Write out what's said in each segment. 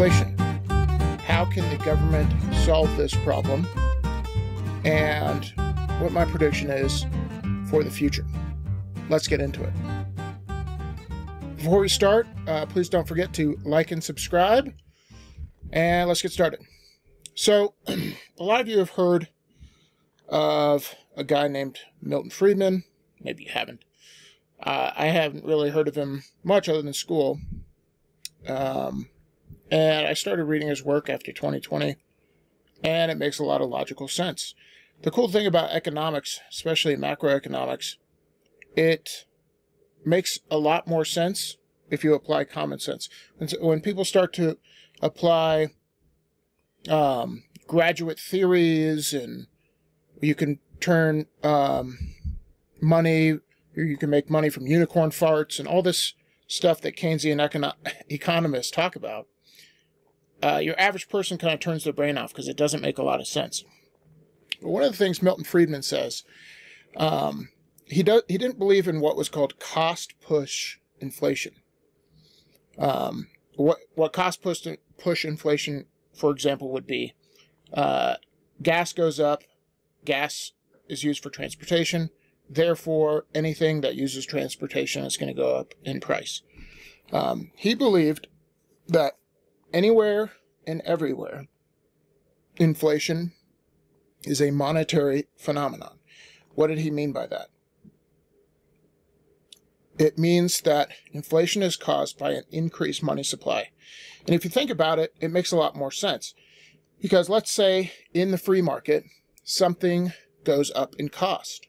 inflation. How can the government solve this problem? And what my prediction is for the future. Let's get into it. Before we start, please don't forget to like and subscribe. And let's get started. So, a lot of you have heard of a guy named Milton Friedman. Maybe you haven't. I haven't really heard of him much other than school. And I started reading his work after 2020, and it makes a lot of logical sense. The cool thing about economics, especially macroeconomics, it makes a lot more sense if you apply common sense. When people start to apply graduate theories, and you can turn money, you can make money from unicorn farts and all this stuff that Keynesian economists talk about, your average person kind of turns their brain off because it doesn't make a lot of sense. But one of the things Milton Friedman says, he didn't believe in what was called cost push inflation. What cost push inflation, for example, would be gas goes up, gas is used for transportation, therefore anything that uses transportation is going to go up in price. He believed that anywhere and everywhere, inflation is a monetary phenomenon. What did he mean by that? It means that inflation is caused by an increased money supply. And if you think about it, it makes a lot more sense. Because let's say in the free market, something goes up in cost.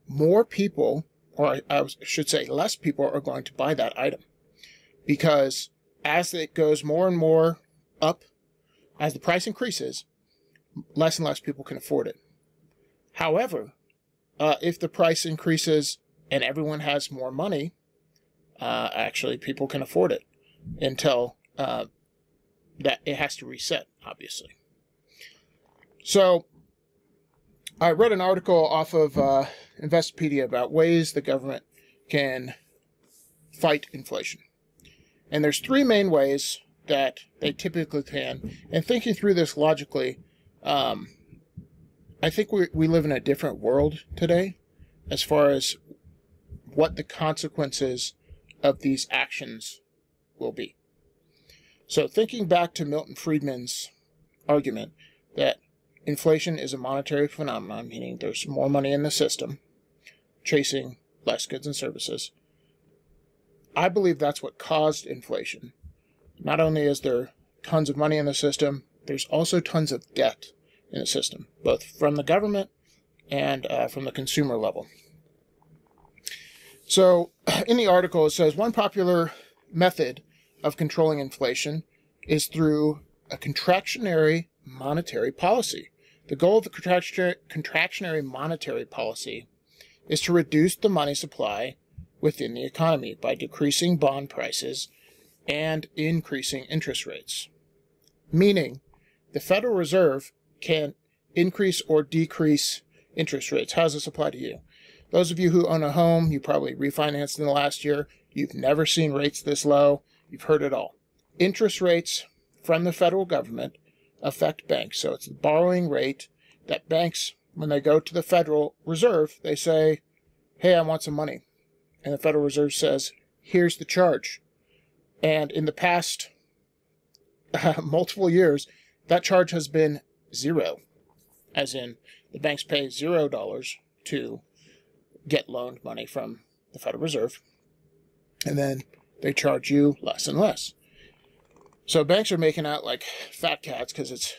More people, or I should say less people, are going to buy that item. Because as it goes more and more up, as the price increases, less and less people can afford it. However, if the price increases and everyone has more money, actually people can afford it until that it has to reset, obviously. So I read an article off of Investopedia about ways the government can fight inflation. And there's three main ways that they typically can. And thinking through this logically, I think we live in a different world today as far as what the consequences of these actions will be. So thinking back to Milton Friedman's argument that inflation is a monetary phenomenon, meaning there's more money in the system chasing less goods and services, I believe that's what caused inflation. Not only is there tons of money in the system, there's also tons of debt in the system, both from the government and from the consumer level. So in the article it says one popular method of controlling inflation is through a contractionary monetary policy. The goal of the contractionary monetary policy is to reduce the money supply within the economy by decreasing bond prices and increasing interest rates. Meaning, the Federal Reserve can increase or decrease interest rates. How does this apply to you? Those of you who own a home, you probably refinanced in the last year. You've never seen rates this low. You've heard it all. Interest rates from the federal government affect banks. So it's the borrowing rate that banks, when they go to the Federal Reserve, they say, hey, I want some money. And the Federal Reserve says, here's the charge. And in the past multiple years, that charge has been zero. As in, the banks pay $0 to get loaned money from the Federal Reserve. And then they charge you less and less. So banks are making out like fat cats because it's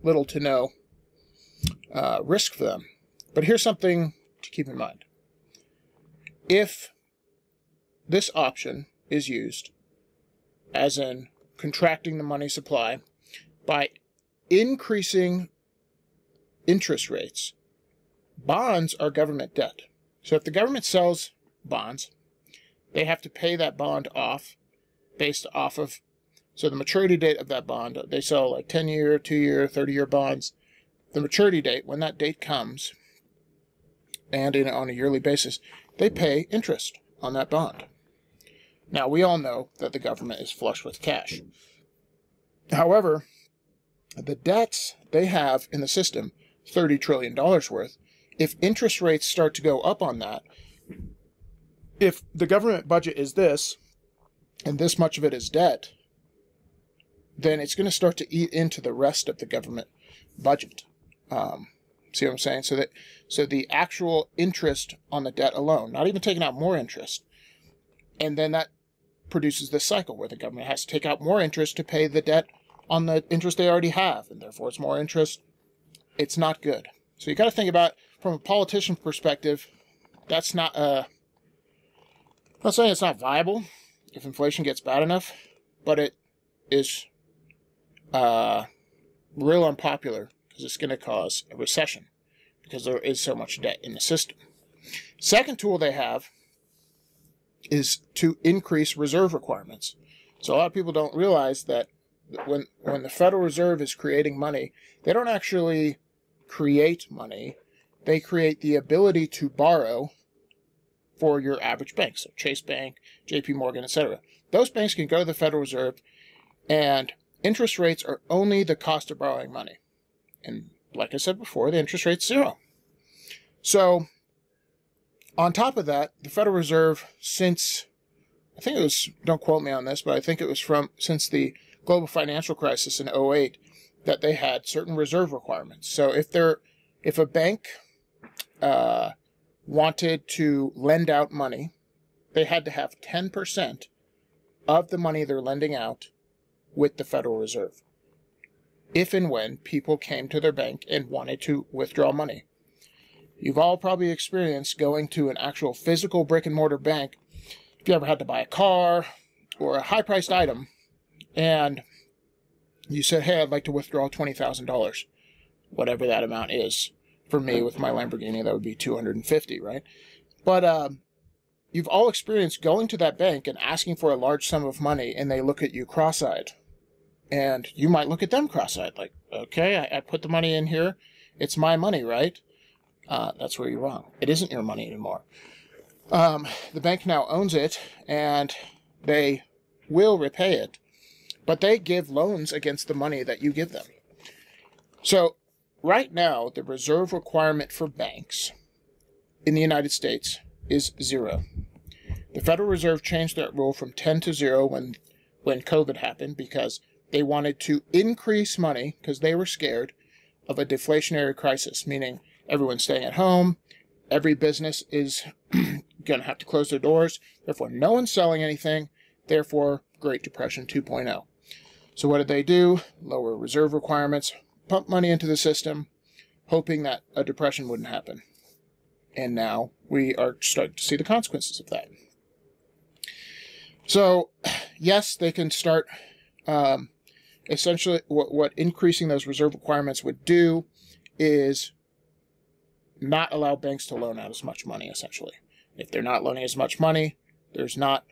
little to no risk for them. But here's something to keep in mind. If this option is used, as in contracting the money supply, by increasing interest rates, bonds are government debt. So if the government sells bonds, they have to pay that bond off based off of, so the maturity date of that bond, they sell like 10-year, 2-year, 30-year bonds. The maturity date, when that date comes, and on a yearly basis, they pay interest on that bond. Now, we all know that the government is flush with cash. However, the debts they have in the system, $30 trillion worth, if interest rates start to go up on that, if the government budget is this, and this much of it is debt, then it's going to start to eat into the rest of the government budget. See what I'm saying? So the actual interest on the debt alone, not even taking out more interest, and then that produces this cycle where the government has to take out more interest to pay the debt on the interest they already have, and therefore it's more interest. It's not good. So you got to think about, from a politician's perspective, that's not I'm not saying it's not viable if inflation gets bad enough, but it is real unpopular because it's going to cause a recession because there is so much debt in the system. Second tool they have is to increase reserve requirements. So a lot of people don't realize that when the Federal Reserve is creating money, they don't actually create money. They create the ability to borrow for your average bank. So Chase Bank, JP Morgan, etc. Those banks can go to the Federal Reserve, and interest rates are only the cost of borrowing money. And like I said before, the interest rate's zero. So on top of that, the Federal Reserve, since, I think it was, don't quote me on this, but I think it was since the global financial crisis in 2008, that they had certain reserve requirements. So if a bank wanted to lend out money, they had to have 10% of the money they're lending out with the Federal Reserve, if and when people came to their bank and wanted to withdraw money. You've all probably experienced going to an actual physical brick-and-mortar bank if you ever had to buy a car or a high-priced item, and you said, hey, I'd like to withdraw $20,000, whatever that amount is. For me, with my Lamborghini, that would be $250, right? But you've all experienced going to that bank and asking for a large sum of money, and they look at you cross-eyed. And you might look at them cross-eyed, like, okay, I put the money in here. It's my money, right? That's where you're wrong. It isn't your money anymore. The bank now owns it, and they will repay it. But they give loans against the money that you give them. So right now, the reserve requirement for banks in the United States is 0. The Federal Reserve changed that rule from 10 to 0 when COVID happened because they wanted to increase money because they were scared of a deflationary crisis, meaning everyone's staying at home, every business is going to have to close their doors, therefore no one's selling anything, therefore Great Depression 2.0. So what did they do? Lower reserve requirements, pump money into the system, hoping that a depression wouldn't happen. And now we are starting to see the consequences of that. So, yes, they can start, essentially what increasing those reserve requirements would do is not allow banks to loan out as much money, essentially. If they're not loaning as much money, there's not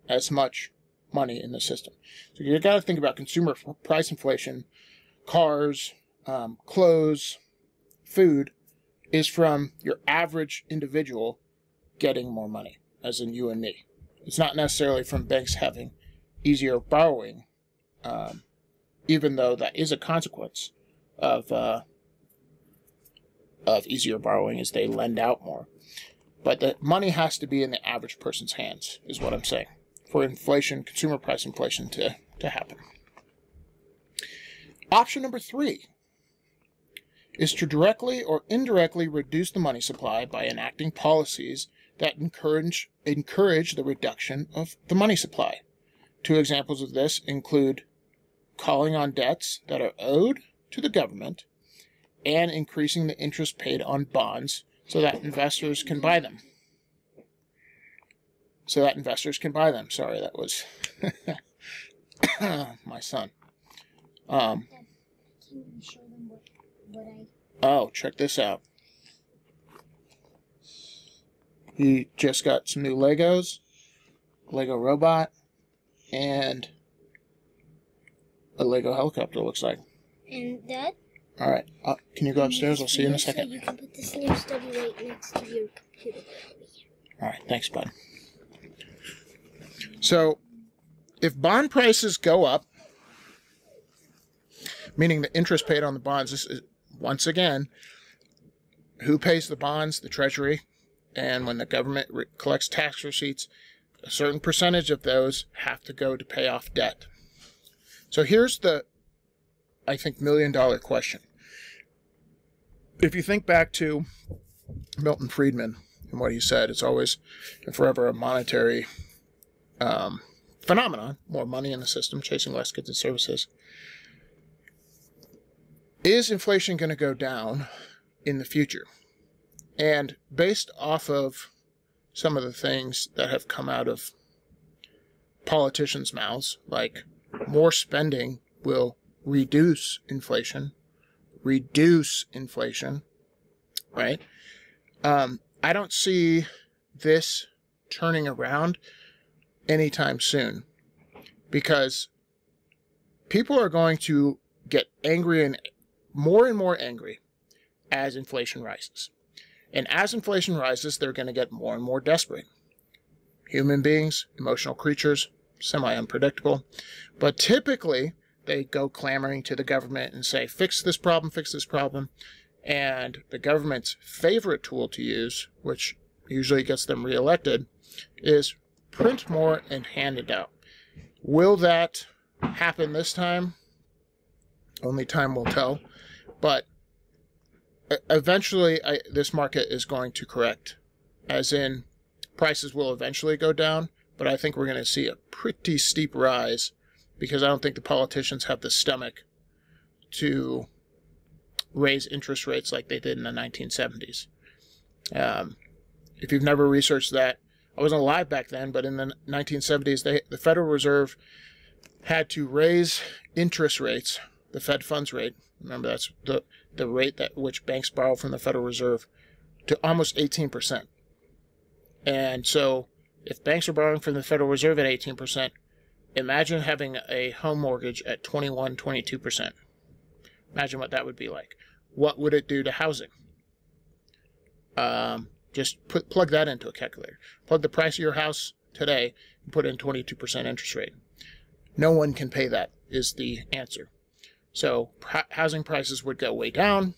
as much money in the system. So you've got to think about consumer price inflation. Cars, clothes, food is from your average individual getting more money, as in you and me. It's not necessarily from banks having easier borrowing, even though that is a consequence of easier borrowing as they lend out more. But the money has to be in the average person's hands, is what I'm saying, for inflation, consumer price inflation to happen. Option number 3 is to directly or indirectly reduce the money supply by enacting policies that encourage the reduction of the money supply. 2 examples of this include calling on debts that are owed to the government and increasing the interest paid on bonds so that investors can buy them. Sorry, that was my son. Can you show them what I... Oh, check this out. He just got some new Legos, Lego robot, and a Lego helicopter, looks like. And Dad? Alright, can you go upstairs? I'll see you in a second. So you can put this in your study right next to your computer. Alright, thanks, bud. So, if bond prices go up, meaning the interest paid on the bonds. This is, once again, who pays the bonds? The Treasury. And when the government collects tax receipts, a certain percentage of those have to go to pay off debt. So here's the, I think, million-dollar question. If you think back to Milton Friedman and what he said, it's always and forever a monetary phenomenon, more money in the system, chasing less goods and services. Is inflation going to go down in the future? And based off of some of the things that have come out of politicians' mouths, like more spending will reduce inflation, right? I don't see this turning around anytime soon, because people are going to get angry and more angry as inflation rises. And as inflation rises, they're going to get more and more desperate. Human beings, emotional creatures, semi-unpredictable. But typically, they go clamoring to the government and say, fix this problem, fix this problem. And the government's favorite tool to use, which usually gets them reelected, is print more and hand it out. Will that happen this time? Only time will tell. But eventually, this market is going to correct, as in prices will eventually go down, but I think we're going to see a pretty steep rise, because I don't think the politicians have the stomach to raise interest rates like they did in the 1970s. If you've never researched that, I wasn't alive back then, but in the 1970s, the Federal Reserve had to raise interest rates, the Fed funds rate. Remember, that's the rate at which banks borrow from the Federal Reserve, to almost 18%. And so if banks are borrowing from the Federal Reserve at 18%, imagine having a home mortgage at 21, 22%. Imagine what that would be like. What would it do to housing? Just plug that into a calculator. Plug the price of your house today and put in 22% interest rate. No one can pay that, is the answer. So housing prices would go way down,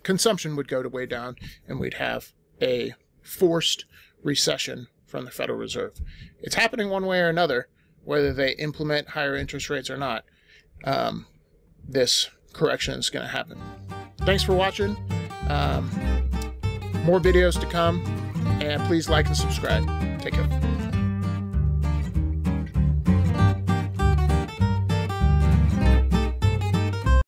consumption would go way down, and we'd have a forced recession from the Federal Reserve. It's happening one way or another, whether they implement higher interest rates or not. This correction is going to happen. Thanks for watching. More videos to come, and please like and subscribe. Take care.